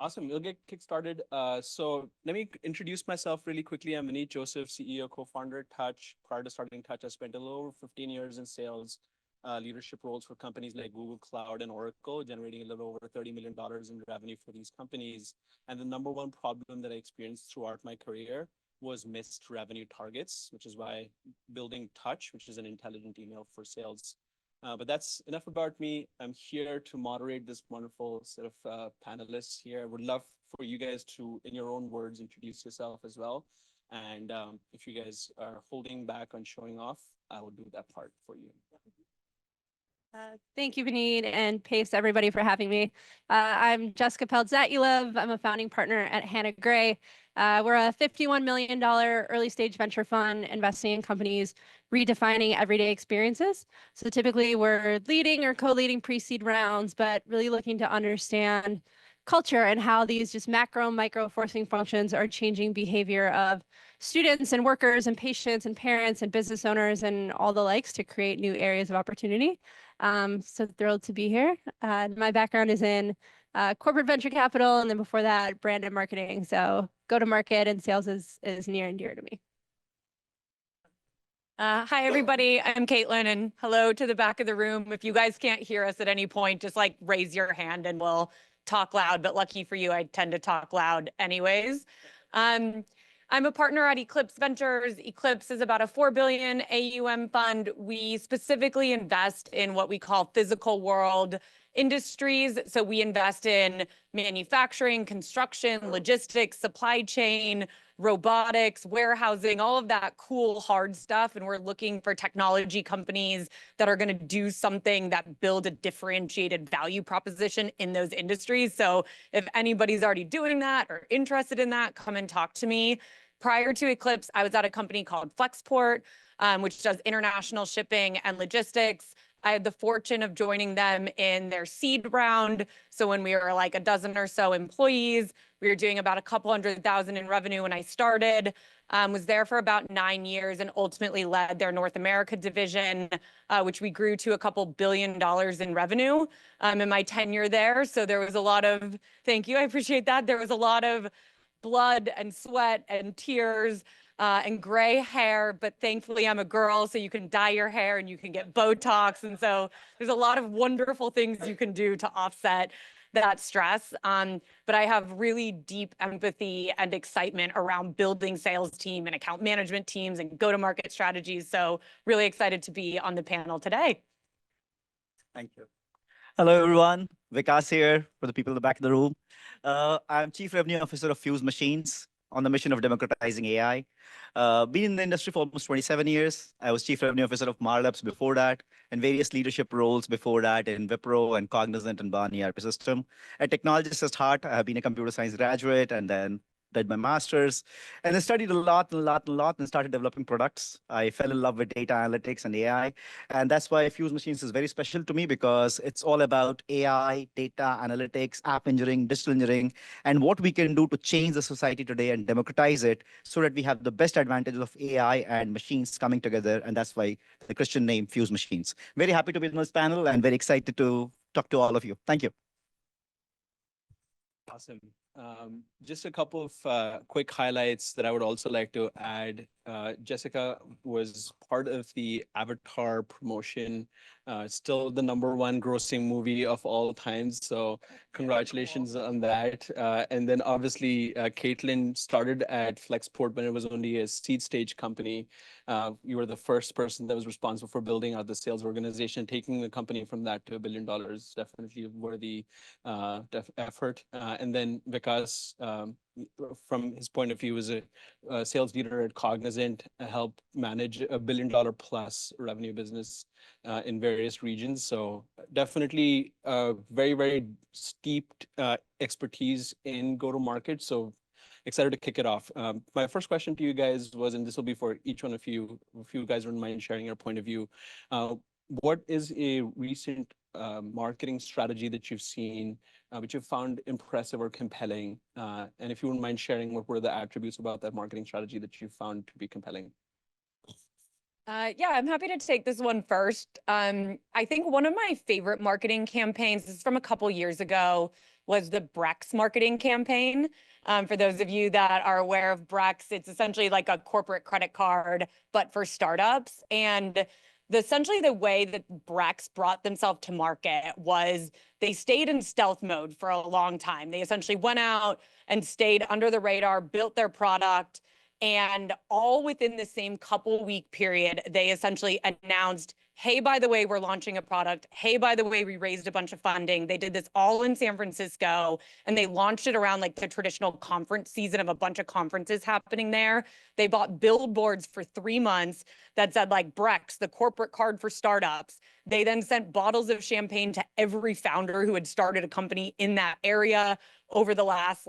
Awesome. We'll get kick-started. So let me introduce myself really quickly. I'm Vineet Joseph, CEO, co-founder at Touch. Prior to starting Touch, I spent a little over 15 years in sales leadership roles for companies like Google Cloud and Oracle, generating a little over $30 million in revenue for these companies. And the number one problem that I experienced throughout my career was missed revenue targets, which is why building Touch, which is an intelligent email for sales. But that's enough about me. I'm here to moderate this wonderful set of panelists here. I would love for you guys to, in your own words, introduce yourself as well. And if you guys are holding back on showing off, I will do that part for you. Thank you, Vineet, and Pace, everybody, for having me. I'm Jessica Peldzatulov. I'm a founding partner at Hannah Gray. We're a $51 million early stage venture fund investing in companies redefining everyday experiences. So typically we're leading or co-leading pre-seed rounds, but really looking to understand culture and how these just macro, micro forcing functions are changing behavior of students and workers and patients and parents and business owners and all the likes to create new areas of opportunity. So thrilled to be here. My background is in corporate venture capital, and then before that, brand and marketing. So go to market and sales is near and dear to me. Hi, everybody. I'm Kaitlyn, and hello to the back of the room. If you guys can't hear us at any point, just like raise your hand and we'll talk loud. But lucky for you, I tend to talk loud anyways. I'm a partner at Eclipse Ventures. Eclipse is about a $4 billion AUM fund. We specifically invest in what we call physical world industries. So we invest in manufacturing, construction, logistics, supply chain, robotics, warehousing, all of that cool hard stuff. And we're looking for technology companies that are going to do something that build a differentiated value proposition in those industries. So if anybody's already doing that or interested in that, come and talk to me. Prior to Eclipse, I was at a company called Flexport, which does international shipping and logistics. I had the fortune of joining them in their seed round. So when we were like a dozen or so employees, we were doing about a couple $100,000 in revenue when I started. Was there for about 9 years and ultimately led their North America division, which we grew to a couple $1 billion in revenue in my tenure there. So there was a lot of, thank you, I appreciate that. There was a lot of blood and sweat and tears and gray hair, but thankfully I'm a girl, so you can dye your hair and you can get Botox. And so there's a lot of wonderful things you can do to offset that stress. But I have really deep empathy and excitement around building sales team and account management teams and go-to-market strategies. So really excited to be on the panel today. Thank you. Hello, everyone. Vikas here for the people in the back of the room. I'm Chief Revenue Officer of Fusemachines on the mission of democratizing AI. Been in the industry for almost 27 years. I was Chief Revenue Officer of Marlabs before that, and various leadership roles before that in Wipro and Cognizant and BaaN ERP system. A technologist at heart, I have been a computer science graduate and then did my master's, and I studied a lot and started developing products. I fell in love with data analytics and AI, and that's why Fusemachines is very special to me, because it's all about AI, data analytics, app engineering, digital engineering, and what we can do to change the society today and democratize it so that we have the best advantages of AI and machines coming together, and that's why the Christian name Fusemachines. Very happy to be on this panel and very excited to talk to all of you. Thank you. Awesome. Just a couple of quick highlights that I would also like to add. Jessica was part of the Avatar promotion, still the #1 grossing movie of all times. So congratulations on that. And then obviously, Kaitlyn started at Flexport when it was only a seed stage company. You were the first person that was responsible for building out the sales organization, taking the company from that to $1 billion. Definitely a worthy effort. And then Vikas, from his point of view, was a sales leader at Cognizant, helped manage a $1 billion plus revenue business in various regions. So definitely very, very steeped expertise in go-to-market. So excited to kick it off. My first question to you guys was, and this will be for each one of you, if you guys wouldn't mind sharing your point of view, what is a recent marketing strategy that you've seen, which you've found impressive or compelling? And if you wouldn't mind sharing, what were the attributes about that marketing strategy that you found to be compelling? Yeah, I'm happy to take this one first. I think one of my favorite marketing campaigns, this is from a couple years ago, was the Brex marketing campaign. For those of you that are aware of Brex, it's essentially like a corporate credit card, but for startups. And essentially the way that Brex brought themselves to market was they stayed in stealth mode for a long time. They essentially went out and stayed under the radar, built their product, and all within the same couple week period, they essentially announced, hey, by the way, we're launching a product. Hey, by the way, we raised a bunch of funding. They did this all in San Francisco, and they launched it around like the traditional conference season of a bunch of conferences happening there. They bought billboards for 3 months that said like Brex, the corporate card for startups. They then sent bottles of champagne to every founder who had started a company in that area over the last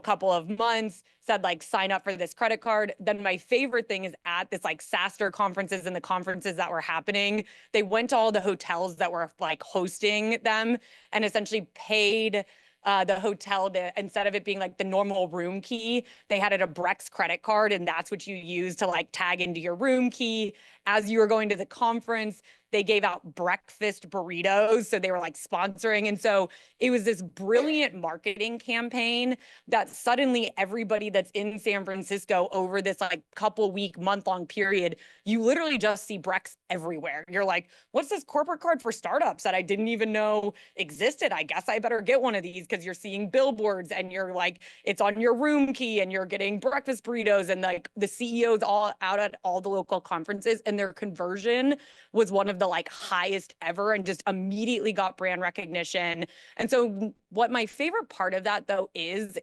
couple of months, said like sign up for this credit card. Then my favorite thing is at this like SaaStr conferences and the conferences that were happening, they went to all the hotels that were like hosting them and essentially paid the hotel to, instead of it being like the normal room key, they had it a Brex credit card, and that's what you use to like tag into your room key. As you were going to the conference, they gave out breakfast burritos, so they were like sponsoring. And so it was this brilliant marketing campaign that suddenly everybody that's in San Francisco over this like couple week, month-long period, you literally just see Brex everywhere. You're like, what's this corporate card for startups that I didn't even know existed? I guess I better get one of these, because you're seeing billboards and you're like, it's on your room key and you're getting breakfast burritos, and like the CEOs all out at all the local conferences, and their conversion was one of the like highest ever and just immediately got brand recognition. And so what my favorite part of that though is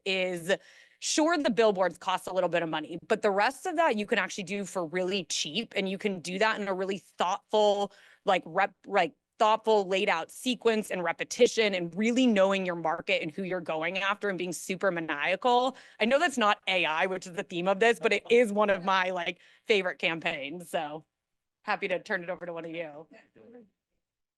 sure, the billboards cost a little bit of money, but the rest of that you can actually do for really cheap, and you can do that in a really thoughtful, thoughtful laid out sequence and repetition, and really knowing your market and who you're going after and being super maniacal. I know that's not AI, which is the theme of this, but it is one of my like favorite campaigns. So happy to turn it over to one of you.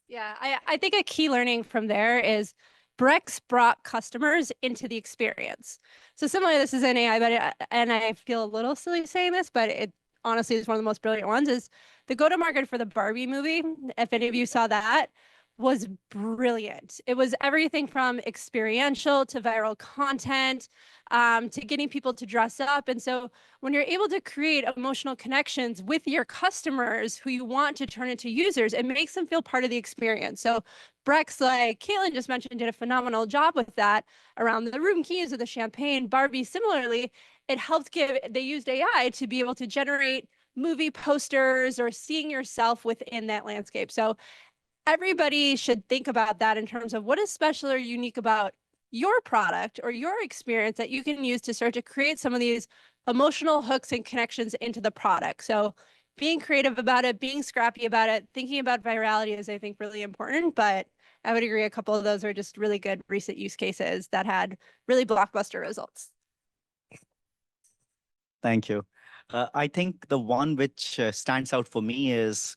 Yeah, I think a key learning from there is Brex brought customers into the experience. So similarly, this is an AI, but and I feel a little silly saying this, but it honestly is one of the most brilliant ones, is the go-to-market for the Barbie movie. If any of you saw that, was brilliant. It was everything from experiential to viral content, to getting people to dress up. And so when you're able to create emotional connections with your customers who you want to turn into users, it makes them feel part of the experience. So Brex, like Kaitlyn just mentioned, did a phenomenal job with that around the room keys or the champagne. Barbie, similarly, it helped they used AI to be able to generate movie posters or seeing yourself within that landscape. So everybody should think about that in terms of what is special or unique about your product or your experience that you can use to start to create some of these emotional hooks and connections into the product. So being creative about it, being scrappy about it, thinking about virality is, I think, really important. But I would agree a couple of those are just really good recent use cases that had really blockbuster results. Thank you. I think the one which stands out for me is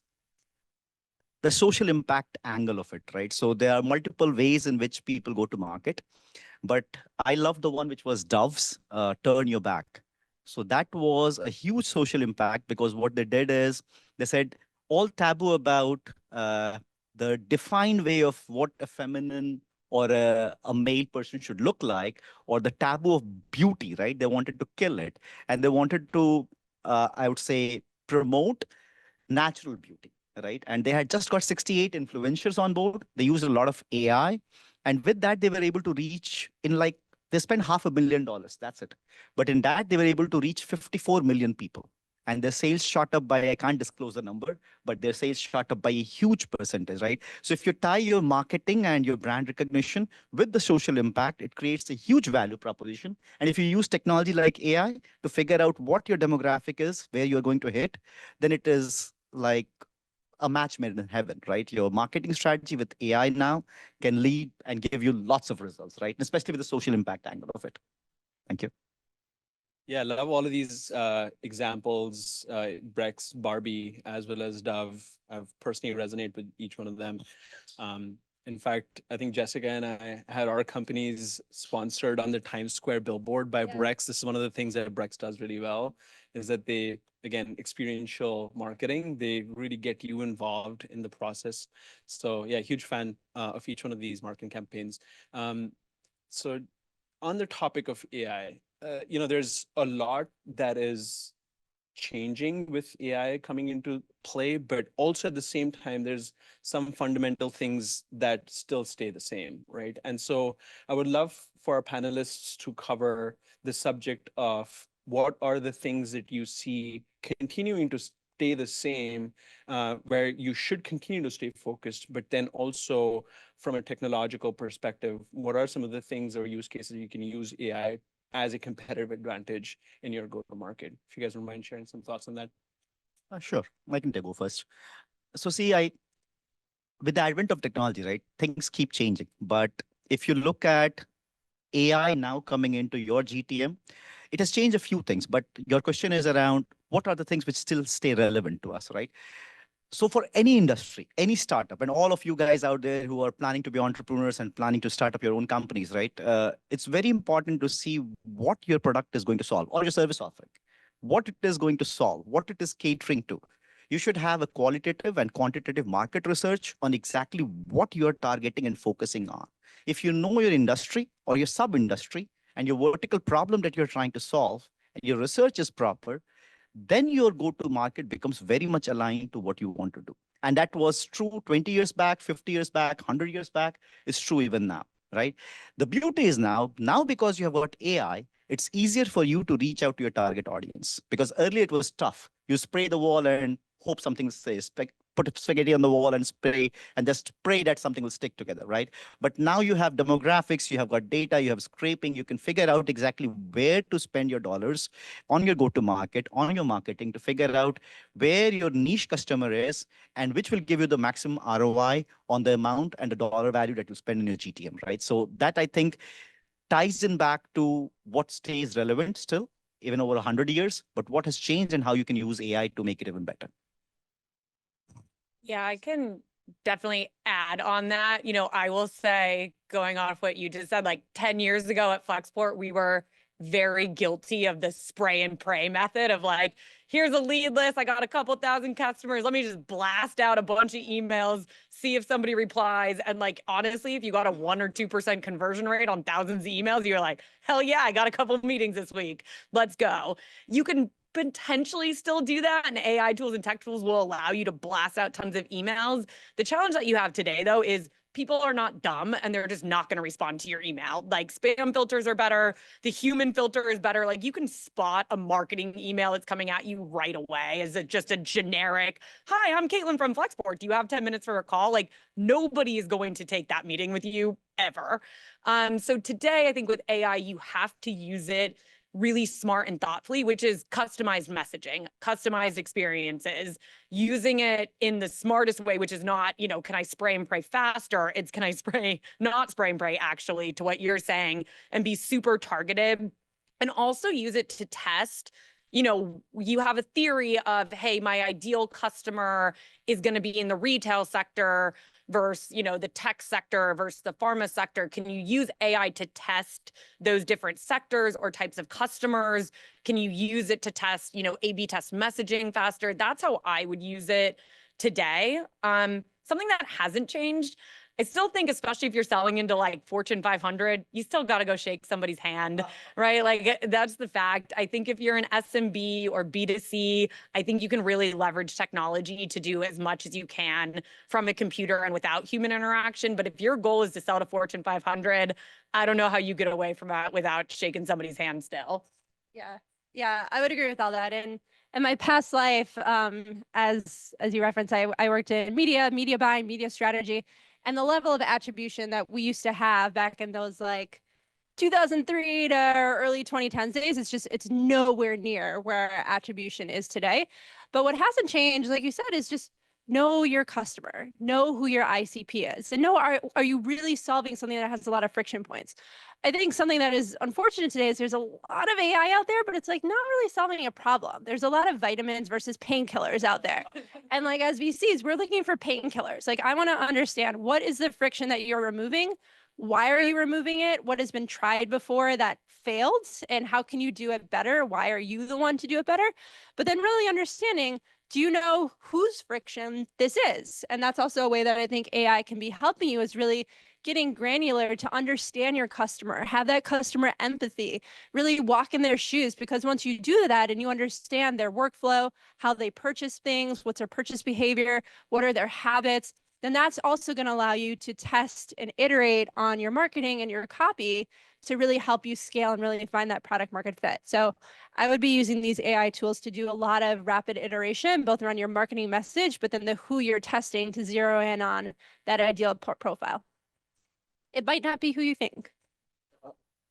the social impact angle of it, right? So there are multiple ways in which people go to market, but I love the one which was Dove's Turn Your Back. So that was a huge social impact, because what they did is they said all taboo about the defined way of what a feminine or a male person should look like, or the taboo of beauty, right? They wanted to kill it. And they wanted to, I would say, promote natural beauty, right? And they had just got 68 influencers on board. They used a lot of AI. And with that, they were able to reach they spent $500 million. That's it. But in that, they were able to reach 54 million people. And their sales shot up by, I can't disclose the number, but their sales shot up by a huge percentage, right? So if you tie your marketing and your brand recognition with the social impact, it creates a huge value proposition. And if you use technology like AI to figure out what your demographic is, where you're going to hit, then it is like a match made in heaven, right? Your marketing strategy with AI now can lead and give you lots of results, right? Especially with the social impact angle of it. Thank you. Yeah, I love all of these examples, Brex, Barbie, as well as Dove. I've personally resonate with each one of them. In fact, I think Jessica and I had our companies sponsored on the Times Square billboard by Brex. This is one of the things that Brex does really well, is that they, again, experiential marketing, they really get you involved in the process. So yeah, huge fan of each one of these marketing campaigns. So on the topic of AI, there's a lot that is changing with AI coming into play, but also at the same time, there's some fundamental things that still stay the same, right? And so I would love for our panelists to cover the subject of what are the things that you see continuing to stay the same, where you should continue to stay focused, but then also from a technological perspective, what are some of the things or use cases you can use AI as a competitive advantage in your go-to-market? If you guys don't mind sharing some thoughts on that. Sure, I can go first. So see, with the advent of technology, right, things keep changing. But if you look at AI now coming into your GTM, it has changed a few things. But your question is around what are the things which still stay relevant to us, right? So for any industry, any startup, and all of you guys out there who are planning to be entrepreneurs and planning to start up your own companies, right? It's very important to see what your product is going to solve or your service offering, what it is going to solve, what it is catering to. You should have a qualitative and quantitative market research on exactly what you're targeting and focusing on. If you know your industry or your sub-industry and your vertical problem that you're trying to solve, and your research is proper, then your go-to-market becomes very much aligned to what you want to do. And that was true 20 years back, 50 years back, 100 years back. It's true even now, right? The beauty is now because you have got AI, it's easier for you to reach out to your target audience. Because earlier it was tough. You spray the wall and hope something stays. Put spaghetti on the wall and spray, and just pray that something will stick together, right? But now you have demographics, you have got data, you have scraping, you can figure out exactly where to spend your dollars on your go-to-market, on your marketing, to figure out where your niche customer is and which will give you the maximum ROI on the amount and the dollar value that you spend in your GTM, right? So that, I think, ties in back to what stays relevant still, even over 100 years, but what has changed and how you can use AI to make it even better. Yeah, I can definitely add on that. I will say, going off what you just said, like 10 years ago at Flexport, we were very guilty of the spray and pray method of like, here's a lead list. I got a couple thousand customers. Let me just blast out a bunch of emails, see if somebody replies. And like, honestly, if you got a 1 or 2% conversion rate on thousands of emails, you're like, hell yeah, I got a couple of meetings this week. Let's go. You can potentially still do that, and AI tools and tech tools will allow you to blast out tons of emails. The challenge that you have today, though, is people are not dumb and they're just not going to respond to your email. Like, spam filters are better. The human filter is better. Like, you can spot a marketing email that's coming at you right away as just a generic, hi, I'm Kaitlyn from Flexport. Do you have 10 minutes for a call? Like, nobody is going to take that meeting with you ever. So today, I think with AI, you have to use it really smart and thoughtfully, which is customized messaging, customized experiences, using it in the smartest way, which is not, can I spray and pray faster? It's can I not spray and pray, actually, to what you're saying, and be super targeted, and also use it to test. You have a theory of, hey, my ideal customer is going to be in the retail sector versus, the tech sector versus the pharma sector. Can you use AI to test those different sectors or types of customers? Can you use it to test, A/B test messaging faster? That's how I would use it today. Something that hasn't changed, I still think, especially if you're selling into like Fortune 500, you still got to go shake somebody's hand, right? Like, that's the fact. I think if you're an SMB or B2C, I think you can really leverage technology to do as much as you can from a computer and without human interaction. But if your goal is to sell to Fortune 500, I don't know how you get away from that without shaking somebody's hand still. Yeah, I would agree with all that. And in my past life, as you referenced, I worked in media buying, media strategy. And the level of attribution that we used to have back in those like 2003 to early 2010s days, it's nowhere near where attribution is today. But what hasn't changed, like you said, is just know your customer, know who your ICP is, and know, are you really solving something that has a lot of friction points? I think something that is unfortunate today is there's a lot of AI out there, but it's like not really solving a problem. There's a lot of vitamins versus painkillers out there. And like as VCs, we're looking for painkillers. Like I want to understand what is the friction that you're removing? Why are you removing it? What has been tried before that failed? And how can you do it better? Why are you the one to do it better? But then really understanding, do you know whose friction this is? And that's also a way that I think AI can be helping you, is really getting granular to understand your customer, have that customer empathy, really walk in their shoes. Because once you do that and you understand their workflow, how they purchase things, what's their purchase behavior, what are their habits, then that's also going to allow you to test and iterate on your marketing and your copy to really help you scale and really find that product market fit. So I would be using these AI tools to do a lot of rapid iteration, both around your marketing message, but then the who you're testing to zero in on that ideal profile. It might not be who you think.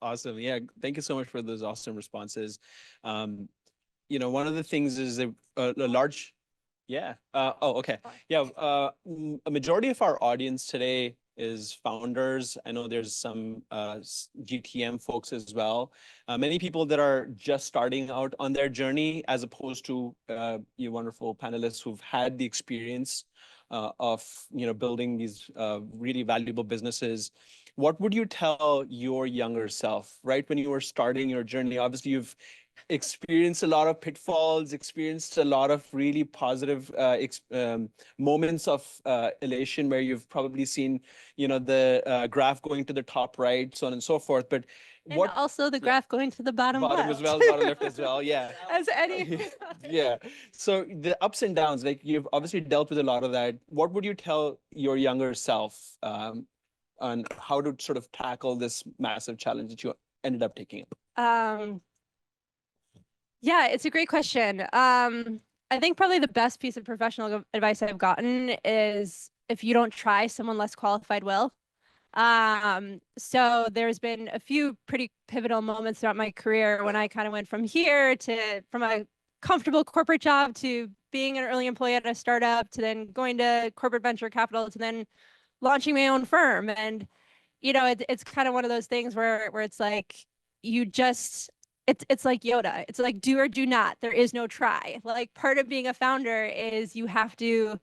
Awesome. Yeah. Thank you so much for those awesome responses. One of the things is a large, yeah. Okay. Yeah. A majority of our audience today is founders. I know there's some GTM folks as well. Many people that are just starting out on their journey, as opposed to you wonderful panelists who've had the experience of building these really valuable businesses. What would you tell your younger self, right, when you were starting your journey? Obviously, you've experienced a lot of pitfalls, experienced a lot of really positive moments of elation, where you've probably seen, the graph going to the top right, so on and so forth. But and also the graph going to the bottom left. As well, bottom left as well, yeah. As any. Yeah. So the ups and downs, like you've obviously dealt with a lot of that. What would you tell your younger self on how to sort of tackle this massive challenge that you ended up taking up? Yeah, it's a great question. I think probably the best piece of professional advice I've gotten is, if you don't try, someone less qualified will. So there's been a few pretty pivotal moments throughout my career when I kind of went from a comfortable corporate job to being an early employee at a startup, to then going to corporate venture capital, to then launching my own firm. And, it's kind of one of those things where it's like, it's like Yoda. It's like do or do not. There is no try. Like part of being a founder is you have to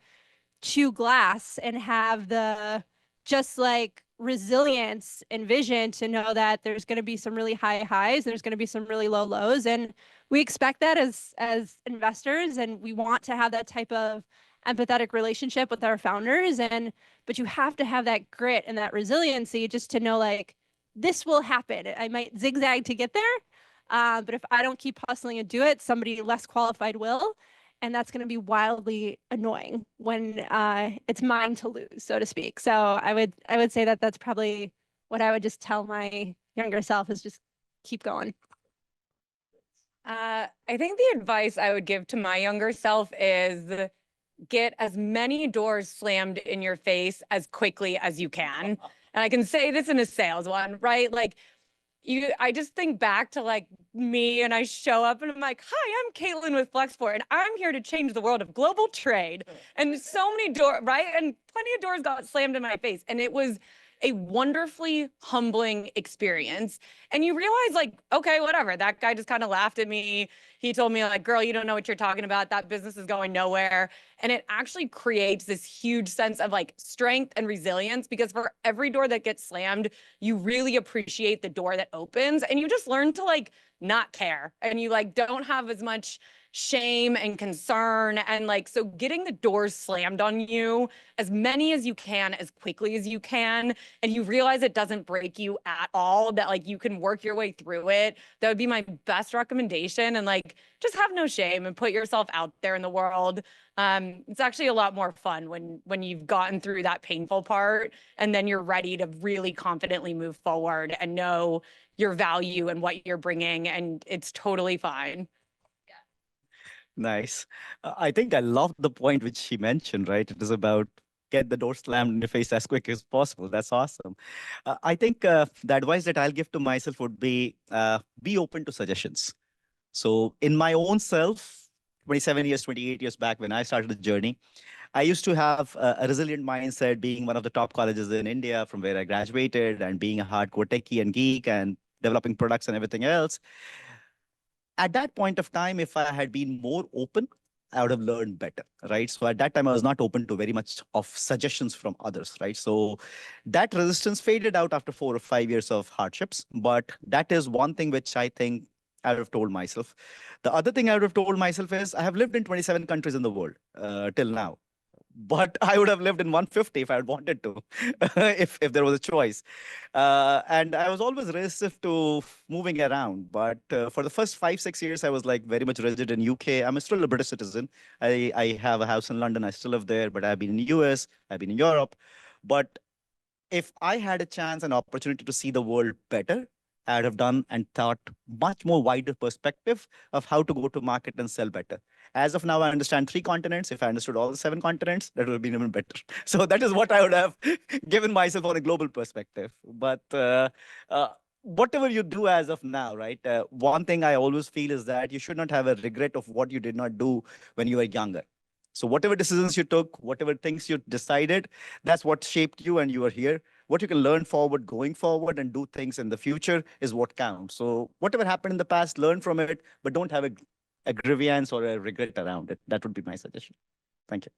chew glass and have the just like resilience and vision to know that there's going to be some really high highs, there's going to be some really low lows, and we expect that as investors, and we want to have that type of empathetic relationship with our founders. But you have to have that grit and that resiliency just to know, like, this will happen. I might zigzag to get there, but if I don't keep hustling and do it, somebody less qualified will. And that's going to be wildly annoying when it's mine to lose, so to speak. So I would say that that's probably what I would just tell my younger self, is just keep going. I think the advice I would give to my younger self is get as many doors slammed in your face as quickly as you can. And I can say this in a sales one, right? Like, I just think back to like me, and I show up and I'm like, hi, I'm Kaitlyn with Flexport, and I'm here to change the world of global trade. And so many doors, right? And plenty of doors got slammed in my face. And it was a wonderfully humbling experience. And you realize, like, okay, whatever. That guy just kind of laughed at me. He told me, like, girl, you don't know what you're talking about. That business is going nowhere. And it actually creates this huge sense of like strength and resilience, because for every door that gets slammed, you really appreciate the door that opens, and you just learn to like not care, and you like don't have as much shame and concern. And like, so getting the doors slammed on you, as many as you can, as quickly as you can, and you realize it doesn't break you at all, that like you can work your way through it. That would be my best recommendation. And like, just have no shame and put yourself out there in the world. It's actually a lot more fun when you've gotten through that painful part, and then you're ready to really confidently move forward and know your value and what you're bringing, and it's totally fine. Nice. I think I love the point which she mentioned, right? It is about get the door slammed in your face as quick as possible. That's awesome. I think the advice that I'll give to myself would be open to suggestions. So in my own self, 27 years, 28 years back when I started the journey, I used to have a resilient mindset, being one of the top colleges in India from where I graduated, and being a hardcore techie and geek and developing products and everything else. At that point of time, if I had been more open, I would have learned better, right? So at that time, I was not open to very much of suggestions from others, right? So that resistance faded out after 4 or 5 years of hardships. But that is one thing which I think I would have told myself. The other thing I would have told myself is I have lived in 27 countries in the world till now. But I would have lived in 150 if I had wanted to, if there was a choice. And I was always resistant to moving around. But for the first 5, 6 years, I was like very much resident in UK. I'm still a British citizen. I have a house in London. I still live there, but I've been in the US. I've been in Europe. But if I had a chance and opportunity to see the world better, I'd have done and thought much more wider perspective of how to go to market and sell better. As of now, I understand 3 continents. If I understood all the 7 continents, that would have been even better. So that is what I would have given myself on a global perspective. But whatever you do as of now, right? One thing I always feel is that you should not have a regret of what you did not do when you were younger. So whatever decisions you took, whatever things you decided, that's what shaped you and you are here. What you can learn forward, going forward, and do things in the future is what counts. So whatever happened in the past, learn from it, but don't have a grievance or a regret around it. That would be my suggestion. Thank you.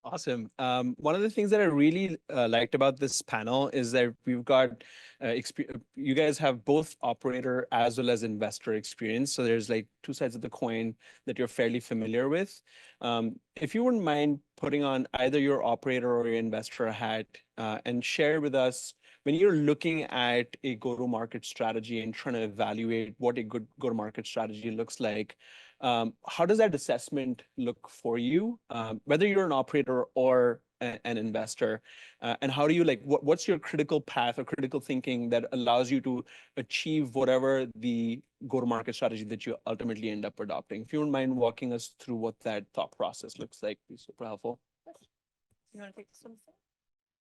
Awesome. One of the things that I really liked about this panel is that we've got you guys have both operator as well as investor experience. So there's like two sides of the coin that you're fairly familiar with. If you wouldn't mind putting on either your operator or your investor hat and share with us, when you're looking at a go-to-market strategy and trying to evaluate what a good go-to-market strategy looks like, how does that assessment look for you, whether you're an operator or an investor? And how do you what's your critical path or critical thinking that allows you to achieve whatever the go-to-market strategy that you ultimately end up adopting? If you wouldn't mind walking us through what that thought process looks like, it'd be super helpful. You want to take this one?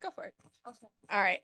Go for it. Okay. All right.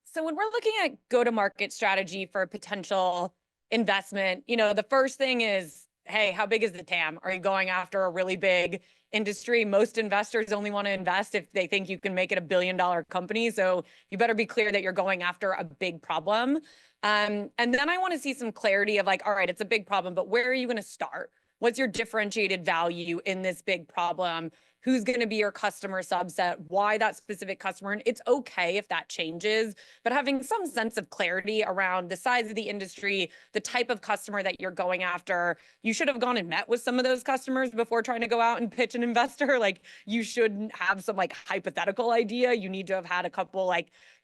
So when we're looking at go-to-market strategy for potential investment, the first thing is, hey, how big is the TAM? Are you going after a really big industry? Most investors only want to invest if they think you can make it $1 billion company. So you better be clear that you're going after a big problem. And then I want to see some clarity of all right, it's a big problem, but where are you going to start? What's your differentiated value in this big problem? Who's going to be your customer subset? Why that specific customer? And it's okay if that changes, but having some sense of clarity around the size of the industry, the type of customer that you're going after. You should have gone and met with some of those customers before trying to go out and pitch an investor. You shouldn't have some hypothetical idea. You need to have had a couple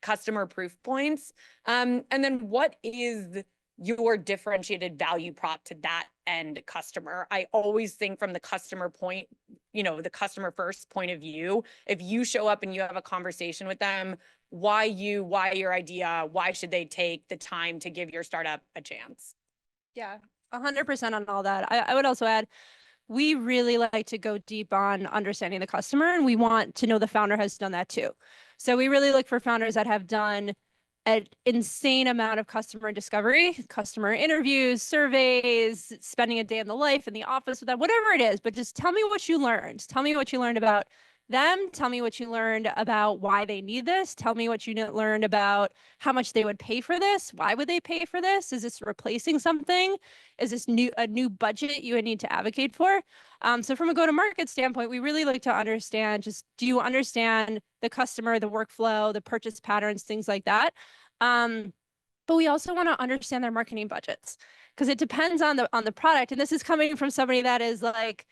customer proof points. And then what is your differentiated value prop to that end customer? I always think from the customer point, the customer first point of view. If you show up and you have a conversation with them, why you, why your idea, why should they take the time to give your startup a chance? Yeah, 100% on all that. I would also add, we really like to go deep on understanding the customer, and we want to know the founder has done that too. So we really look for founders that have done an insane amount of customer discovery, customer interviews, surveys, spending a day in the life in the office with them, whatever it is. But just tell me what you learned. Tell me what you learned about them. Tell me what you learned about why they need this. Tell me what you learned about how much they would pay for this. Why would they pay for this? Is this replacing something? Is this a new budget you would need to advocate for? So from a go-to-market standpoint, we really like to understand, do you understand the customer, the workflow, the purchase patterns, things like that? But we also want to understand their marketing budgets, because it depends on the product. And this is coming from somebody that is like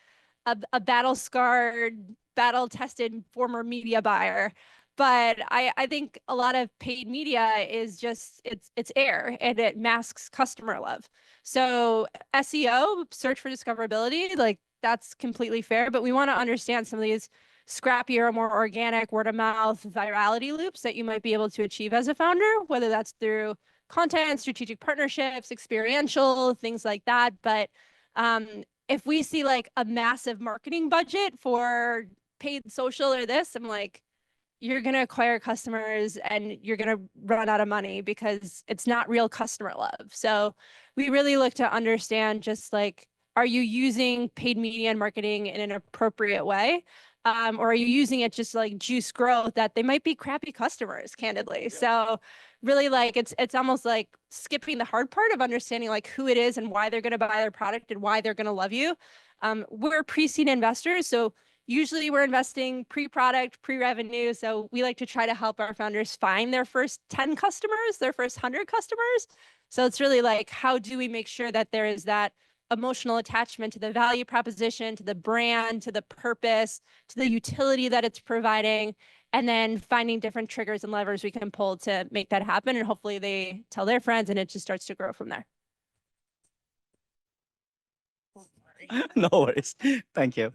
a battle-scarred, battle-tested former media buyer. But I think a lot of paid media is just, it's air, and it masks customer love. So SEO, search for discoverability, that's completely fair. But we want to understand some of these scrappier, more organic word of mouth virality loops that you might be able to achieve as a founder, whether that's through content, strategic partnerships, experiential, things like that. But if we see a massive marketing budget for paid social or this, I'm like, you're going to acquire customers and you're going to run out of money because it's not real customer love. So we really look to understand are you using paid media and marketing in an appropriate way? or are you using it just to like juice growth, that they might be crappy customers, candidly. Yeah. So really like it's almost like skipping the hard part of understanding like who it is and why they're going to buy their product and why they're going to love you. We're pre-seed investors, so usually we're investing pre-product, pre-revenue. So we like to try to help our founders find their first 10 customers, their first 100 customers. So it's really like, how do we make sure that there is that emotional attachment to the value proposition, to the brand, to the purpose, to the utility that it's providing, and then finding different triggers and levers we can pull to make that happen. And hopefully they tell their friends and it just starts to grow from there. No worries. Thank you.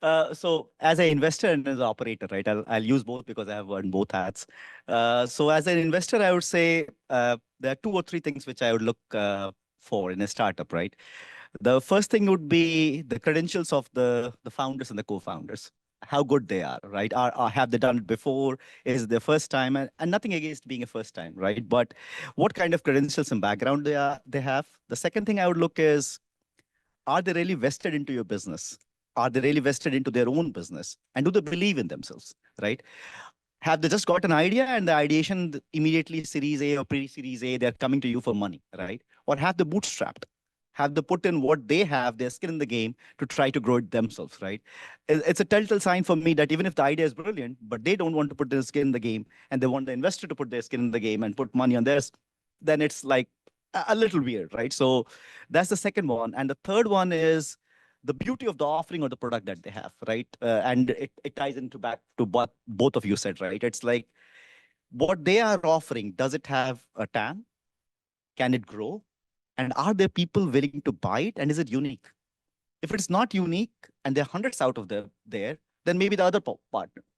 So as an investor and as an operator, right, I'll use both because I have worn both hats. So as an investor, I would say there are 2 or 3 things which I would look for in a startup, right? The first thing would be the credentials of the founders and the co-founders, how good they are, right? Have they done it before? Is it their first time? And nothing against being a first time, right? But what kind of credentials and background they have? The second thing I would look is, are they really vested into your business? Are they really vested into their own business? And do they believe in themselves, right? Have they just got an idea and the ideation immediately Series A or pre-Series A, they're coming to you for money, right? Or have they bootstrapped? Have they put in what they have, their skin in the game, to try to grow it themselves, right? It's a telltale sign for me that even if the idea is brilliant, but they don't want to put their skin in the game and they want the investor to put their skin in the game and put money on theirs, then it's like a little weird, right? So that's the second one. And the third one is the beauty of the offering or the product that they have, right? And it ties into back to what both of you said, right? It's like what they are offering, does it have a TAM? Can it grow? And are there people willing to buy it? And is it unique? If it's not unique and there are hundreds out of there, then maybe the other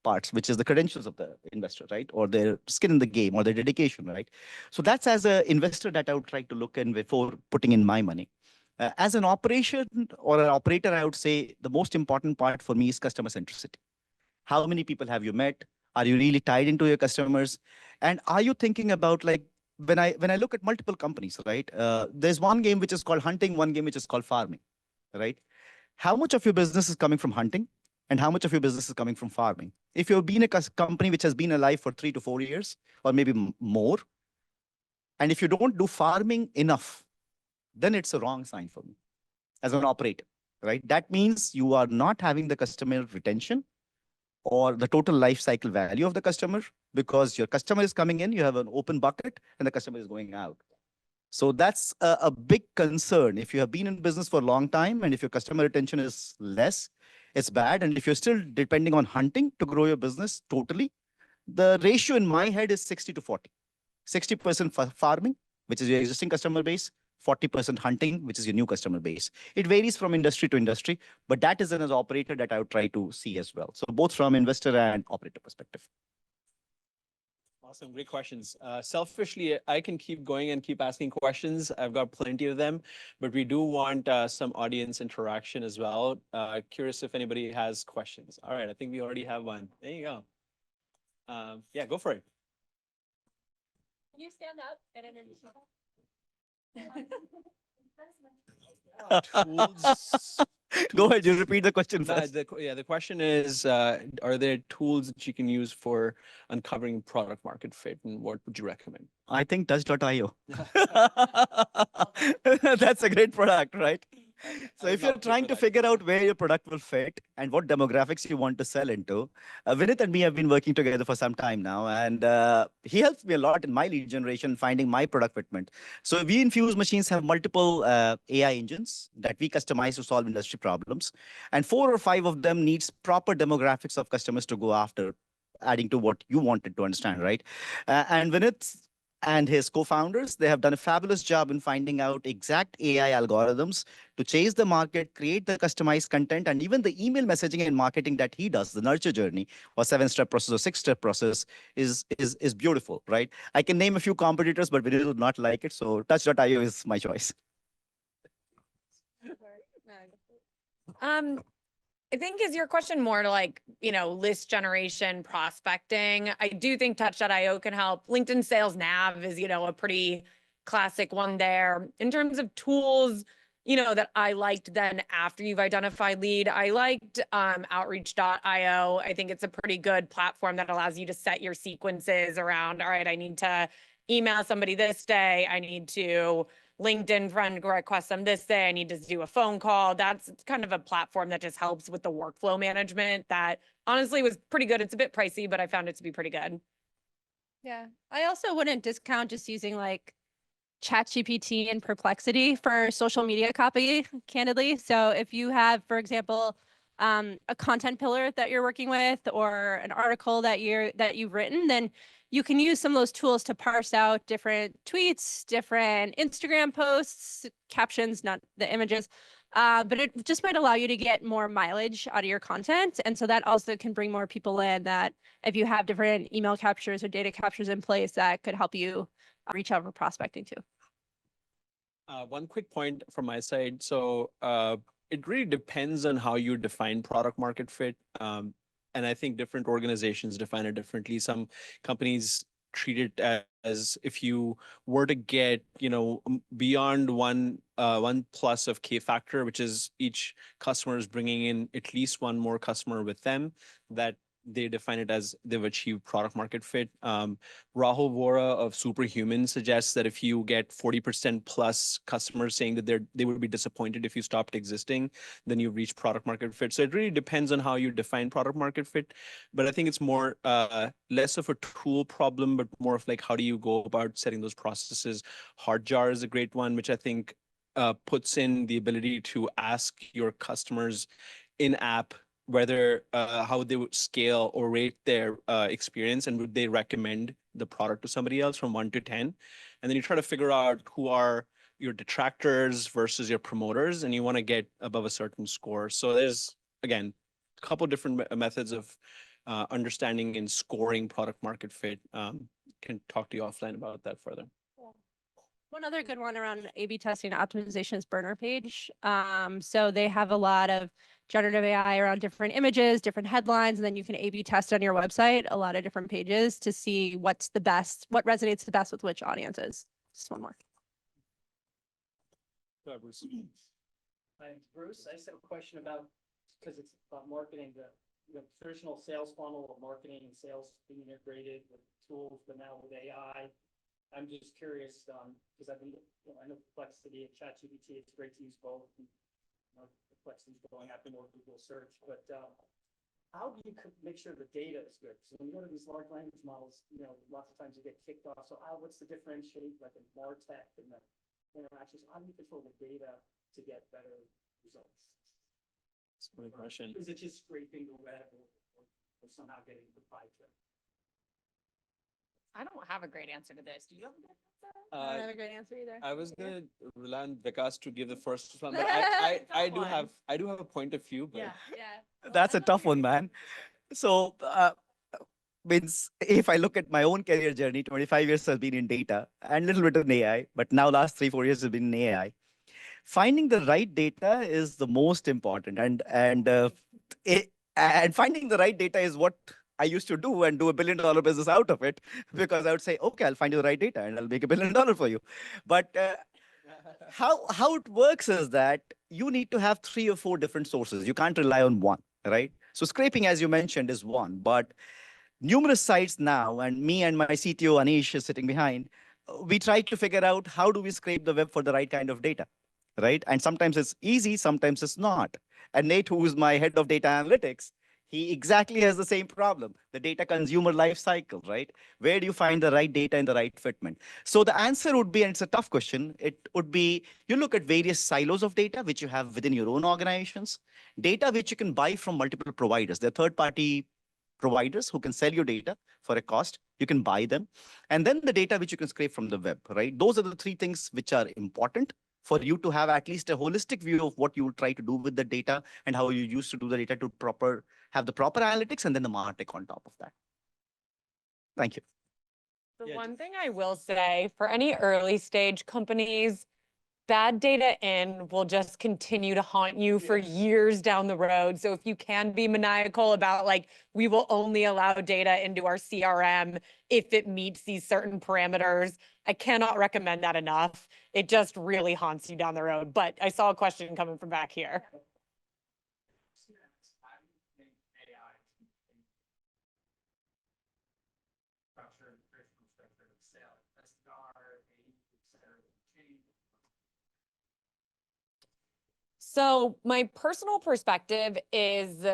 parts, which is the credentials of the investor, right? Or their skin in the game or their dedication, right? So that's as an investor that I would try to look in before putting in my money. As an operation or an operator, I would say the most important part for me is customer centricity. How many people have you met? Are you really tied into your customers? And are you thinking about, like, when I look at multiple companies, right? There's one game which is called hunting, one game which is called farming, right? How much of your business is coming from hunting and how much of your business is coming from farming? If you've been a company which has been alive for 3 to 4 years or maybe more, and if you don't do farming enough, then it's a wrong sign for me as an operator, right? That means you are not having the customer retention or the total life cycle value of the customer, because your customer is coming in, you have an open bucket, and the customer is going out. So that's a big concern. If you have been in business for a long time, and if your customer retention is less, it's bad. And if you're still depending on hunting to grow your business totally, the ratio in my head is 60 to 40. 60% farming, which is your existing customer base, 40% hunting, which is your new customer base. It varies from industry to industry, but that is an operator that I would try to see as well. So both from investor and operator perspective. Awesome, great questions. Selfishly, I can keep going and keep asking questions. I've got plenty of them, but we do want some audience interaction as well. Curious if anybody has questions. All right, I think we already have one. There you go. Yeah, go for it. Can you stand up and introduce Tools. Go ahead, you repeat the question No, first. the question is, are there tools that you can use for uncovering product market fit, and what would you recommend? I think touch.io. That's a great product, right? So if you're trying to figure out where your product will fit and what demographics you want to sell into, Vinit and me have been working together for some time now, and he helps me a lot in my lead generation, finding my product fitment. So we in Fusemachines have multiple AI engines that we customize to solve industry problems, and 4 or 5 of them needs proper demographics of customers to go after, adding to what you wanted to understand, right? And Vinit and his co-founders, they have done a fabulous job in finding out exact AI algorithms to chase the market, create the customized content, and even the email messaging and marketing that he does, the nurture journey or 7-step process or 6-step process is beautiful, right? I can name a few competitors, but Vinit would not like it. So touch.io is my choice. I think is your question more to like, list generation, prospecting. I do think touch.io can help. LinkedIn Sales Nav is, a pretty classic one there. In terms of tools, that I liked then after you've identified lead. I liked outreach.io. I think it's a pretty good platform that allows you to set your sequences around, all right, I need to email somebody this day. I need to LinkedIn friend request them this day. I need to do a phone call. That's kind of a platform that just helps with the workflow management that honestly was pretty good. It's a bit pricey, but I found it to be pretty good. Yeah. I also wouldn't discount just using like ChatGPT and Perplexity for social media copy, candidly. So if you have, for example, a content pillar that you're working with or an article that you've written, then you can use some of those tools to parse out different tweets, different Instagram posts, captions, not the images. But it just might allow you to get more mileage out of your content. And so that also can bring more people in, that if you have different email captures or data captures in place, that could help you reach out for prospecting too. One quick point from my side. So it really depends on how you define product market fit. And I think different organizations define it differently. Some companies treat it as if you were to get, beyond one plus of K factor, which is each customer is bringing in at least one more customer with them, that they define it as they've achieved product market fit. Rahul Vora of Superhuman suggests that if you get 40% plus customers saying that they would be disappointed if you stopped existing, then you've reached product market fit. So it really depends on how you define product market fit. But I think it's more less of a tool problem, but more of like, how do you go about setting those processes? Hotjar is a great one, which I think puts in the ability to ask your customers in-app whether how they would scale or rate their experience, and would they recommend the product to somebody else from 1 to 10. And then you try to figure out who are your detractors versus your promoters, and you want to get above a certain score. So there's, again, a couple of different methods of understanding and scoring product market fit. Can talk to you offline about that further. One other good one around A/B testing and optimization is Burner Page. So they have a lot of generative AI around different images, different headlines, and then you can A/B test on your website a lot of different pages to see what's the best, what resonates the best with which audiences. Just one more. Go ahead, Bruce. Hi, Bruce. I just have a question about, because it's about marketing, the traditional sales funnel of marketing and sales being integrated with tools, but now with AI. I'm just curious, because I've been, I know Perplexity and ChatGPT, it's great to use both. Perplexity's going after more Google search, but how do you make sure the data is good? So when you go to these large language models, lots of times you get kicked off. So what's the differentiate, like in MarTech and the interactions? How do you control the data to get better results? That's a good question. Is it just scraping the web or somehow getting proprietary? I don't have a great answer to this. Do you have a good answer? I don't have a great answer either. I was gonna rely on Vikas to give the first one, but I do have a point of view. But Yeah. That's a tough one, man. So, means if I look at my own career journey, 25 years has been in data and a little bit in AI, but now last 3-4 years has been in AI. Finding the right data is the most important, and finding the right data is what I used to do, and do $1 billion business out of it, because I would say, okay, I'll find you the right data and I'll make $1 billion for you. But how it works is that you need to have 3 or 4 different sources. You can't rely on one, right? So scraping, as you mentioned, is one, but numerous sites now, and me and my CTO Anish is sitting behind, we try to figure out how do we scrape the web for the right kind of data, right? And sometimes it's easy, sometimes it's not. And Nate, who is my head of data analytics, he exactly has the same problem, the data consumer life cycle, right? Where do you find the right data and the right fitment? So the answer would be, and it's a tough question, it would be, you look at various silos of data which you have within your own organizations, data which you can buy from multiple providers. They're third-party providers who can sell you data for a cost. You can buy them. And then the data which you can scrape from the web, right? Those are the 3 things which are important for you to have at least a holistic view of what you will try to do with the data and how you used to do the data to have the proper analytics and then the MarTech on top of that. Thank you. The one thing I will say for any early stage companies, bad data in will just continue to haunt you for years down the road. So if you can be maniacal about like, we will only allow data into our CRM if it meets these certain parameters, I cannot recommend that enough. It just really haunts you down the road. But I saw a question coming from back here. So my personal perspective is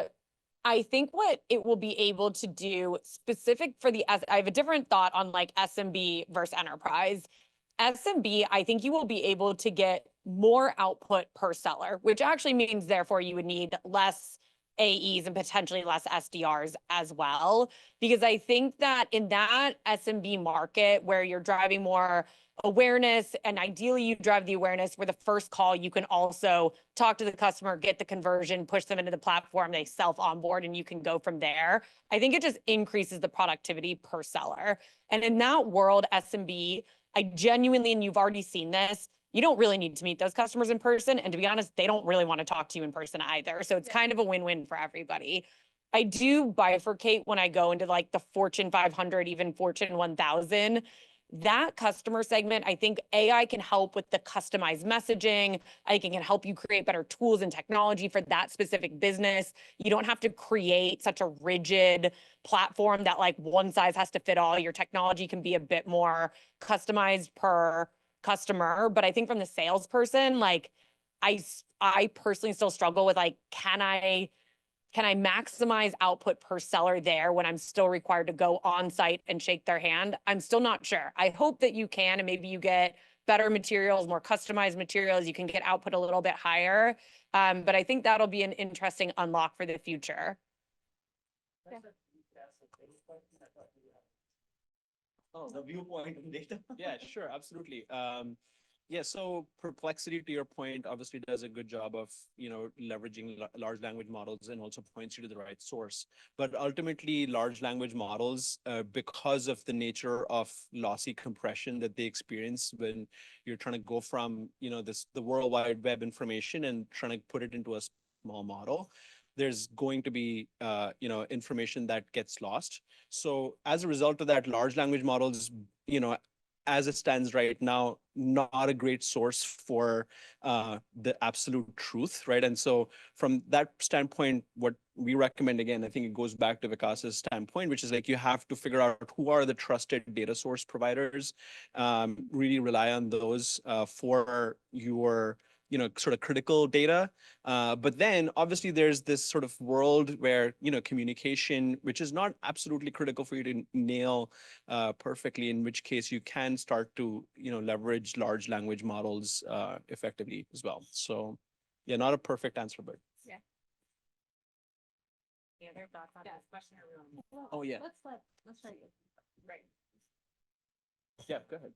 I think what it will be able to do specific for I have a different thought on like SMB versus enterprise. SMB, I think you will be able to get more output per seller, which actually means therefore you would need less AEs and potentially less SDRs as well. Because I think that in that SMB market where you're driving more awareness, and ideally you drive the awareness where the first call you can also talk to the customer, get the conversion, push them into the platform, they self onboard, and you can go from there. I think it just increases the productivity per seller. And in that world, SMB, I genuinely, and you've already seen this, you don't really need to meet those customers in person. And to be honest, they don't really want to talk to you in person either. So it's kind of a win-win for everybody. I do bifurcate when I go into like the Fortune 500, even Fortune 1000. That customer segment, I think AI can help with the customized messaging. I think it can help you create better tools and technology for that specific business. You don't have to create such a rigid platform that like one size has to fit all. Your technology can be a bit more customized per customer. But I think from the salesperson, like I personally still struggle with like, can I maximize output per seller there when I'm still required to go on site and shake their hand? I'm still not sure. I hope that you can, and maybe you get better materials, more customized materials, you can get output a little bit higher. But I think that'll be an interesting unlock for the future. Yeah. Oh, The viewpoint and data. yeah, sure, absolutely. Yeah, so Perplexity, to your point, obviously does a good job of, leveraging large language models and also points you to the right source. But ultimately, large language models, because of the nature of lossy compression that they experience when you're trying to go from, the World Wide Web information and trying to put it into a small model, there's going to be, information that gets lost. So as a result of that, large language models, as it stands right now, not a great source for the absolute truth, right? And so from that standpoint, what we recommend, again, I think it goes back to Vikas's standpoint, which is like you have to figure out who are the trusted data source providers, really rely on those for your sort of critical data. But then obviously there's this sort of world where, communication, which is not absolutely critical for you to nail perfectly, in which case you can start to, leverage large language models effectively as well. So yeah, not a perfect answer, but. Yeah. Any other thoughts on this question? Oh, yeah. Let's try it. Right. Yeah, go ahead.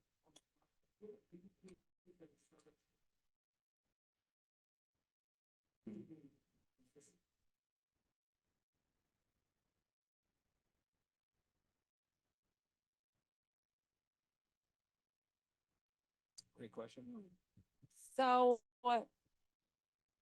Great question. So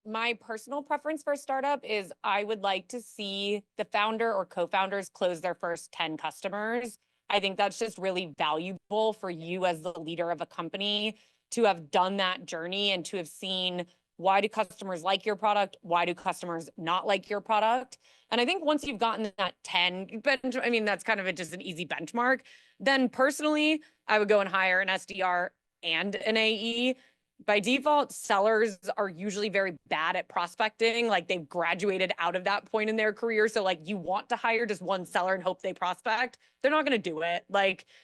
my personal preference for a startup is I would like to see the founder or co-founders close their first 10 customers. I think that's just really valuable for you as the leader of a company to have done that journey and to have seen, why do customers like your product? Why do customers not like your product? And I think once you've gotten that 10, that's kind of just an easy benchmark. Then personally, I would go and hire an SDR and an AE. By default, sellers are usually very bad at prospecting. Like they've graduated out of that point in their career. So like you want to hire just one seller and hope they prospect. They're not going to do it.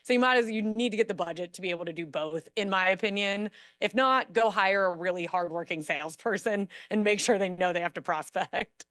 So you need to get the budget to be able to do both, in my opinion. If not, go hire a really hardworking salesperson and make sure they know they have to prospect.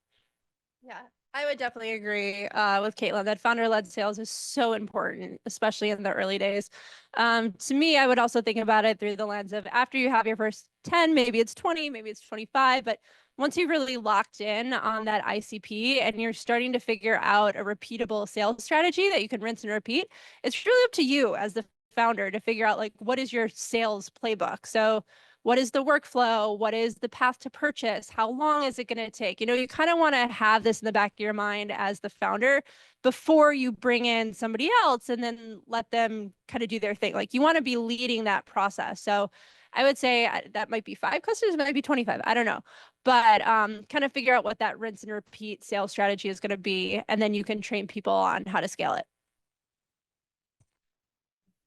Yeah, I would definitely agree with Kaitlyn that founder-led sales is so important, especially in the early days. To me, I would also think about it through the lens of after you have your first 10, maybe it's 20, maybe it's 25, but once you've really locked in on that ICP and you're starting to figure out a repeatable sales strategy that you can rinse and repeat, it's really up to you as the founder to figure out like, what is your sales playbook? So what is the workflow? What is the path to purchase? How long is it going to take? You know, you kind of want to have this in the back of your mind as the founder before you bring in somebody else and then let them kind of do their thing. Like you want to be leading that process. So I would say that might be 5 customers, might be 25. I don't know. But kind of figure out what that rinse and repeat sales strategy is going to be. And then you can train people on how to scale it.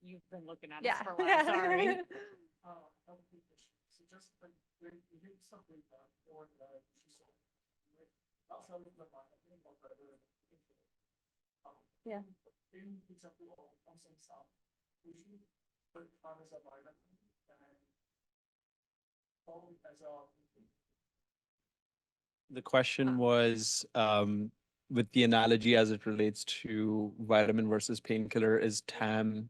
You've been looking at Yeah. us for a while, sorry. So just like, you hear something for the, also the marketing or whatever. Yeah. In example of some stuff, we should put on as a environment and all as a. The question was, with the analogy as it relates to vitamin versus painkiller, is TAM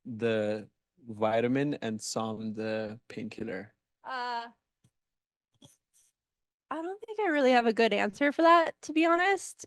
the vitamin and SOM the painkiller? I don't think I really have a good answer for that, to be honest.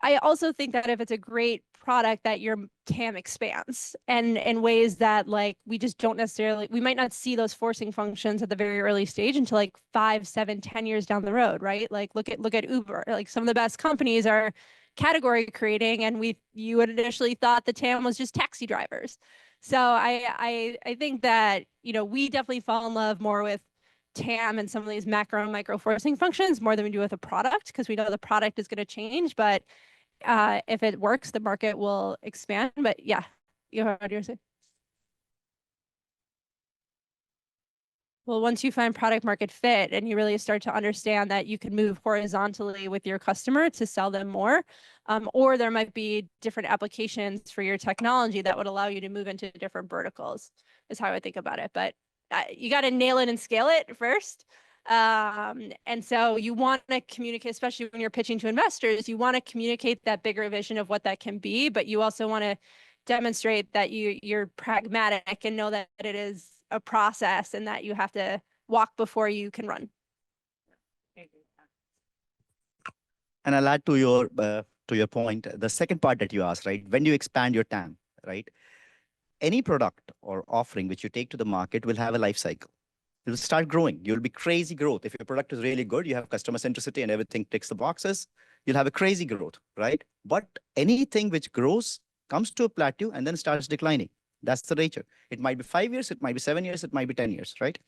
I also think that if it's a great product, that your TAM expands and in ways that like we just don't necessarily, we might not see those forcing functions at the very early stage until like 5, 7, 10 years down the road, right? Like look at Uber. Like some of the best companies are category creating, and you had initially thought the TAM was just taxi drivers. So I think that, you know, we definitely fall in love more with TAM and some of these macro and micro forcing functions more than we do with a product, because we know the product is going to change. But if it works, the market will expand. But yeah, you heard what you're saying. Well, once you find product market fit and you really start to understand that you can move horizontally with your customer to sell them more, or there might be different applications for your technology that would allow you to move into different verticals, is how I think about it. But you got to nail it and scale it first. And so you want to communicate, especially when you're pitching to investors, you want to communicate that bigger vision of what that can be, but you also want to demonstrate that you're pragmatic and know that it is a process and that you have to walk before you can run. And I'll add to your point, the second part that you asked, right? When you expand your TAM, right? Any product or offering which you take to the market will have a life cycle. It will start growing. You'll be crazy growth. If your product is really good, you have customer centricity and everything ticks the boxes, you'll have a crazy growth, right? But anything which grows comes to a plateau and then starts declining. That's the nature. It might be 5 years, it might be 7 years, it might be 10 years, right?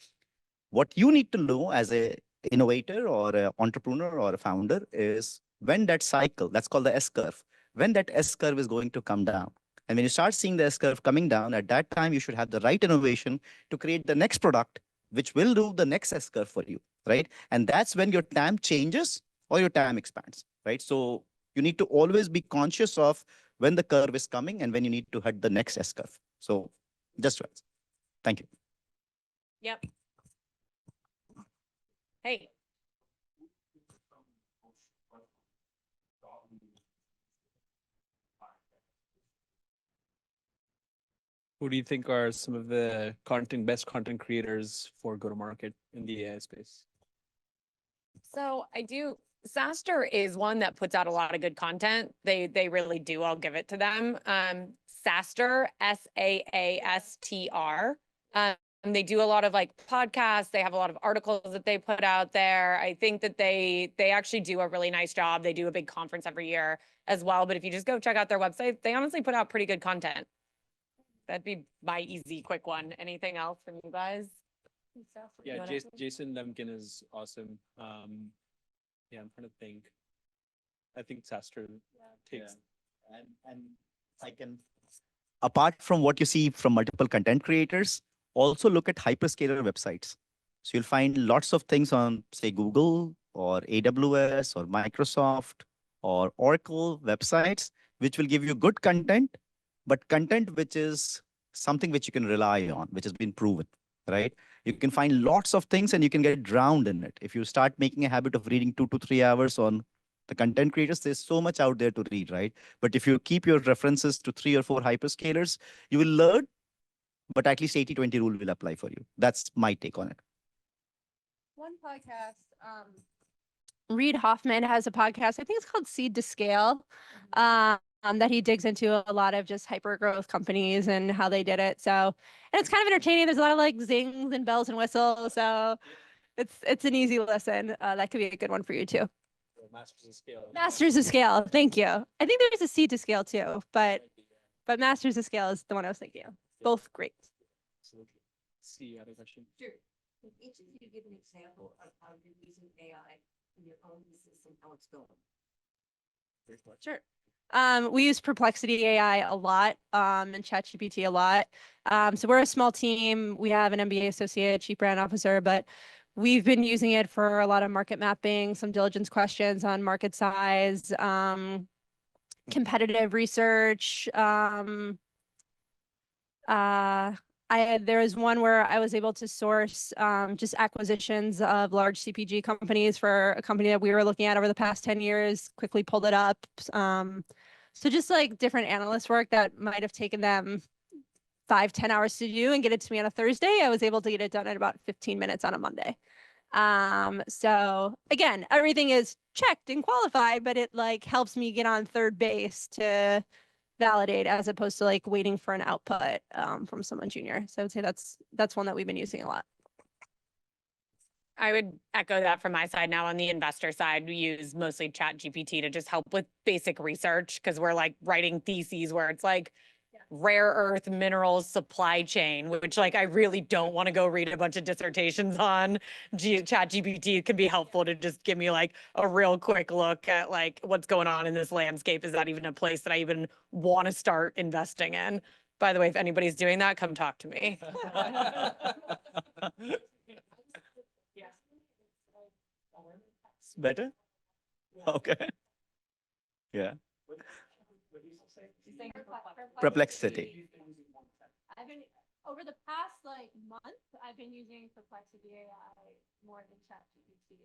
What you need to know as a innovator or an entrepreneur or a founder is when that cycle, that's called the S curve, when that S curve is going to come down. And when you start seeing the S curve coming down, at that time, you should have the right innovation to create the next product, which will do the next S curve for you, right? And that's when your TAM changes or your TAM expands, right? So you need to always be conscious of when the curve is coming and when you need to hit the next S curve. So just right. Thank you. Yep. Hey. Who do you think are some of the best content creators for go-to-market in the AI space? So SaaStr is one that puts out a lot of good content. They really do. I'll give it to them. SaaStr, SaaStr. They do a lot of like podcasts. They have a lot of articles that they put out there. I think that they actually do a really nice job. They do a big conference every year as well. But if you just go check out their website, they honestly put out pretty good content. That'd be my easy, quick one. Anything else from you guys? Yeah, Jason Lemkin is awesome. Yeah, I'm trying to think. I think SaaStr takes. Yeah. And I can, apart from what you see from multiple content creators, also look at hyperscaler websites. So you'll find lots of things on, say, Google or AWS or Microsoft or Oracle websites, which will give you good content, but content which is something which you can rely on, which has been proven, right? You can find lots of things and you can get drowned in it. If you start making a habit of reading 2 to 3 hours on the content creators, there's so much out there to read, right? But if you keep your references to 3 or 4 hyperscalers, you will learn, but at least 80-20 rule will apply for you. That's my take on it. One podcast, Reid Hoffman has a podcast. I think it's called Seed to Scale. that he digs into a lot of just hyper growth companies and how they did it. So, and it's kind of entertaining. There's a lot of like zings and bells and whistles. So it's an easy listen. That could be a good one for you too. Masters of Scale. Masters of Scale. Thank you. I think there's a C to Scale too, but Masters of Scale is the one I was thinking of. Both great. Absolutely. See, you had a question? Sure. Can each of you give an example of how you're using AI in your own business and how it's going? Sure. We use Perplexity AI a lot, and ChatGPT a lot. So we're a small team. We have an MBA associate, chief brand officer, but we've been using it for a lot of market mapping, some diligence questions on market size, competitive research. There was one where I was able to source just acquisitions of large CPG companies for a company that we were looking at over the past 10 years, quickly pulled it up. So just like different analyst work that might have taken them 5-10 hours to do and get it to me on a Thursday, I was able to get it done in about 15 minutes on a Monday. So again, everything is checked and qualified, but it like helps me get on third base to validate as opposed to like waiting for an output from someone junior. So I would say that's one that we've been using a lot. I would echo that from my side. Now on the investor side, we use mostly ChatGPT to just help with basic research because we're like writing theses where it's like rare earth minerals supply chain, which like I really don't want to go read a bunch of dissertations on. ChatGPT can be helpful to just give me like a real quick look at like what's going on in this landscape. Is that even a place that I even want to start investing in? By the way, if anybody's doing that, come talk to me. It's better? Okay. Yeah. Perplexity. I've been over the past like month, I've been using Perplexity AI more than ChatGPT.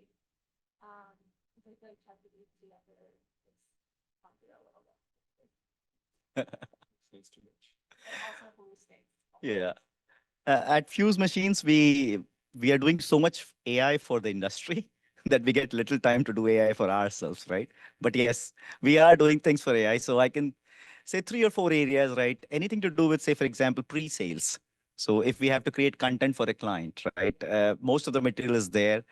I feel like ChatGPT after it's popular a little bit. It's too much. It also hallucinates. Yeah. At Fuse Machines, we are doing so much AI for the industry that we get little time to do AI for ourselves, right? But yes, we are doing things for AI. So I can say 3 or 4 areas, right? Anything to do with, say, for example, pre-sales. So if we have to create content for a client, right? Most of the material is there.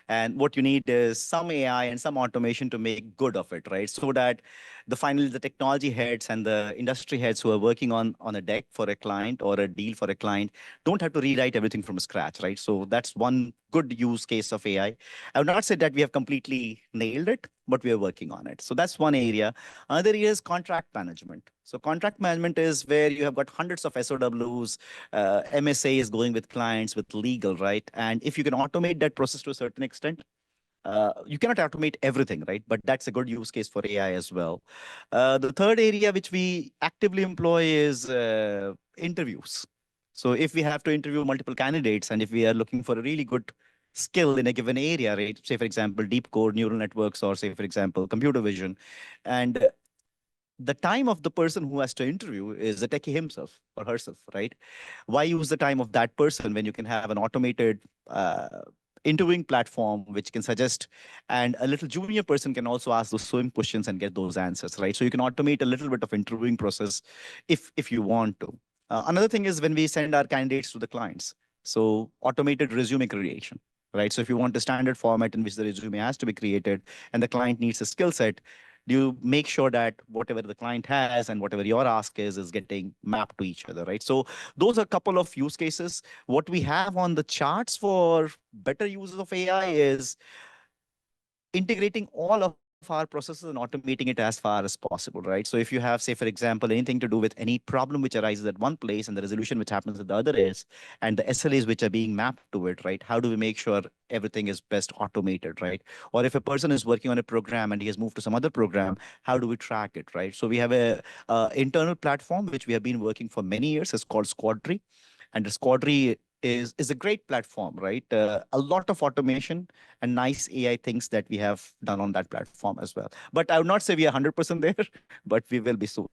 And what you need is some AI and some automation to make good of it, right? So that the technology heads and the industry heads who are working on a deck for a client or a deal for a client don't have to rewrite everything from scratch, right? So that's one good use case of AI. I would not say that we have completely nailed it, but we are working on it. So that's one area. Another area is contract management. So contract management is where you have got hundreds of SOWs, MSA is going with clients, with legal, right? And if you can automate that process to a certain extent, you cannot automate everything, right? But that's a good use case for AI as well. The third area which we actively employ is interviews. So if we have to interview multiple candidates and if we are looking for a really good skill in a given area, right? Say, for example, deep core neural networks, or say, for example, computer vision. And the time of the person who has to interview is the techie himself or herself, right? Why use the time of that person when you can have an automated interviewing platform which can suggest, and a little junior person can also ask those sewing questions and get those answers, right? So you can automate a little bit of interviewing process if you want to. Another thing is when we send our candidates to the clients. So automated resume creation, right? So if you want a standard format in which the resume has to be created and the client needs a skill set, do you make sure that whatever the client has and whatever your ask is getting mapped to each other, right? So those are a couple of use cases. What we have on the charts for better uses of AI is integrating all of our processes and automating it as far as possible, right? So if you have, say, for example, anything to do with any problem which arises at one place and the resolution which happens at the other is, and the SLAs which are being mapped to it, right? How do we make sure everything is best automated, right? Or if a person is working on a program and he has moved to some other program, how do we track it, right? So we have a internal platform which we have been working for many years. It's called Squadry. And the Squadry is a great platform, right? A lot of automation and nice AI things that we have done on that platform as well. But I would not say we are 100% there, but we will be soon.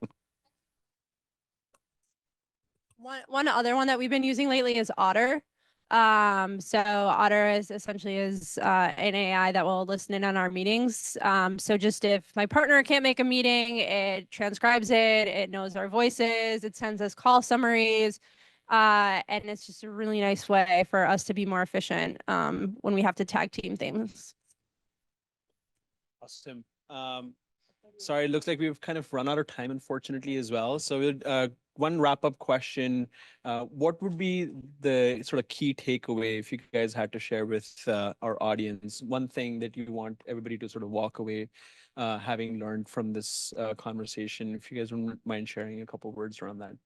One other one that we've been using lately is Otter. So Otter is essentially an AI that will listen in on our meetings. So just if my partner can't make a meeting, it transcribes it, it knows our voices, it sends us call summaries. And it's just a really nice way for us to be more efficient when we have to tag team things. Awesome. Sorry, it looks like we've kind of run out of time, unfortunately, as well. So one wrap-up question. What would be the sort of key takeaway if you guys had to share with our audience? One thing that you want everybody to sort of walk away having learned from this conversation, if you guys wouldn't mind sharing a couple words around that.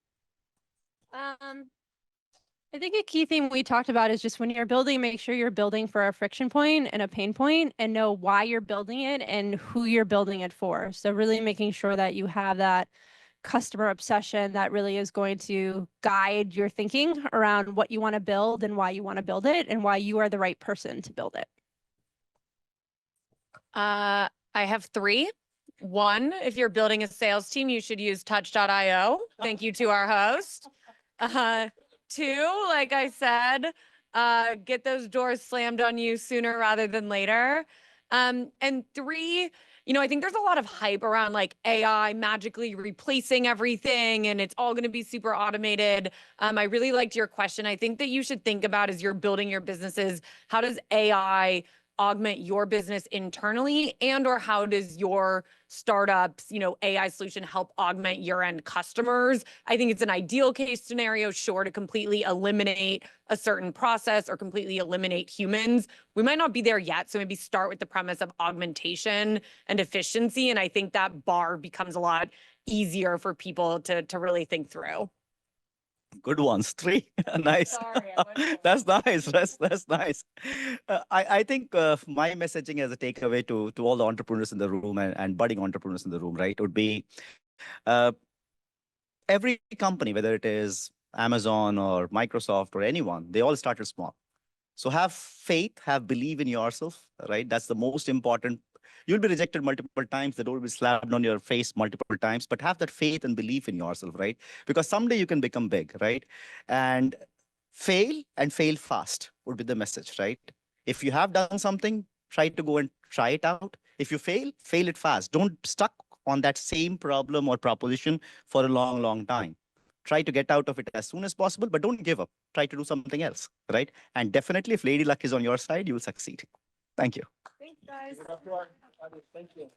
I think a key thing we talked about is just when you're building, make sure you're building for a friction point and a pain point and know why you're building it and who you're building it for. So really making sure that you have that customer obsession that really is going to guide your thinking around what you want to build and why you want to build it and why you are the right person to build it. I have 3. 1, if you're building a sales team, you should use touch.io. Thank you to our host. 2, like I said, get those doors slammed on you sooner rather than later. And 3, I think there's a lot of hype around like AI magically replacing everything and it's all going to be super automated. I really liked your question. I think that you should think about as you're building your businesses, how does AI augment your business internally, and or how does your startups, AI solution help augment your end customers? I think it's an ideal case scenario, sure, to completely eliminate a certain process or completely eliminate humans. We might not be there yet, so maybe start with the premise of augmentation and efficiency, and I think that bar becomes a lot easier for people to really think through. Good ones, 3. Nice. Sorry, I went That's nice. That's nice. I think my messaging as a takeaway to all the entrepreneurs in the room and budding entrepreneurs in the room, right, would be every company, whether it is Amazon or Microsoft or anyone, they all started small. So have faith, have belief in yourself, right? That's the most important. You'll be rejected multiple times. The door will be slammed on your face multiple times, but have that faith and belief in yourself, right? Because someday you can become big, right? And fail fast would be the message, right? If you have done something, try to go and try it out. If you fail it fast. Don't stuck on that same problem or proposition for a long, long time. Try to get out of it as soon as possible, but don't give up. Try to do something else, right? And definitely if Lady Luck is on your side, you will succeed. Thank you. Thanks, guys. Thank you.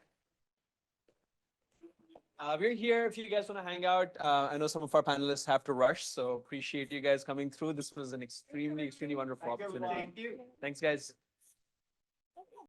We're here if you guys want to hang out. I know some of our panelists have to rush, so appreciate you guys coming through. This was an extremely wonderful opportunity. Thanks, guys.